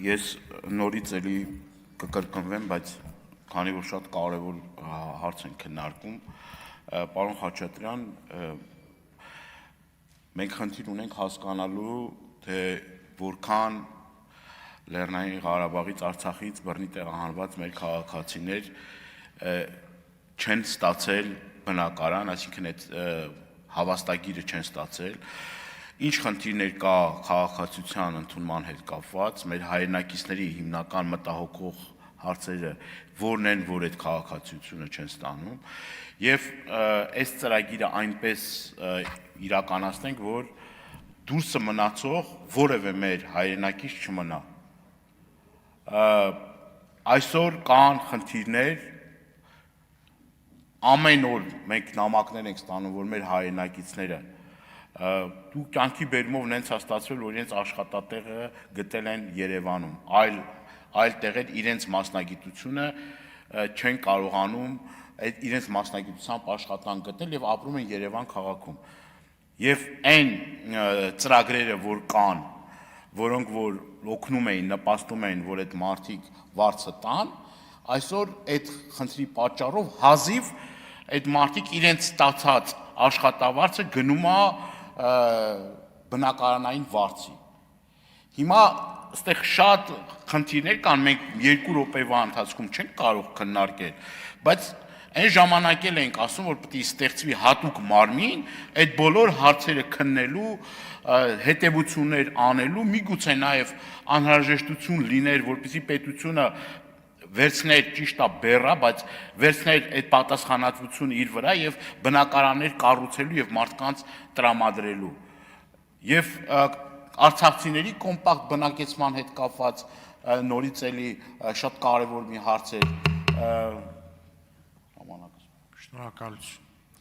Ես նորից էլի կկրկնվեմ, բայց քանի որ շատ կարևոր հարց են քննարկում, պարոն Խաչատրյան, մենք խնդիր ունենք հասկանալու, թե որքան Լեռնային Ղարաբաղից, Արցախից բռնի տեղահանված մեր քաղաքացիներ չեն ստացել բնակարան, այսինքն այդ հավաստագիրը չեն ստացել, ինչ խնդիրներ կա քաղաքացիության ընդունման հետ կապված, մեր հայրենակիցների հիմնական մտահոգող հարցերը որն են, որ այդ քաղաքացիությունը չեն ստանում, եւ այս ծրագիրը այնպես իրականացնենք, որ դուրսը մնացող որևէ մեր հայրենակից չմնա։ Այսօր կան խնդիրներ, ամեն օր մենք նամակներ ենք ստանում, որ մեր հայրենակիցները դու կյանքի բերումով նենց է ստացվել, որ իրենց աշխատատեղը գտել են Երևանում, այլ տեղեր իրենց մասնագիտությունը չեն կարողանում իրենց մասնագիտությամբ աշխատանք գտնել եւ ապրում են Երևան քաղաքում։ Եվ այն ծրագրերը, որ կան, որոնք որ օգնում էին, նպաստում էին, որ այդ մարդիկ վարձը տան, այսօր այդ խնդրի պատճառով հազիվ այդ մարդիկ իրենց ստացած աշխատավարձը գնում է բնակարանային վարձի։ Հիմա այստեղ շատ խնդիրներ կան, մենք 2 րոպեվա ընթացքում չենք կարող քննարկել, բայց այն ժամանակ էլ ենք ասում, որ պետք է ստեղծվի հատուկ մարմին, այդ բոլոր հարցերը քննելու, հետևություններ անելու, միգուցե նաև անհրաժեշտություն լիներ, որպեսզի պետությունը վերցներ ճիշտ է բեռա, բայց վերցներ այդ պատասխանատվությունը իր վրա եւ բնակարաններ կառուցելու եւ մարդկանց տրամադրելու։ Եվ արցախցիների կոմպակտ բնակեցման հետ կապված նորից էլի շատ կարևոր մի հարց է։ Շնորհակալություն։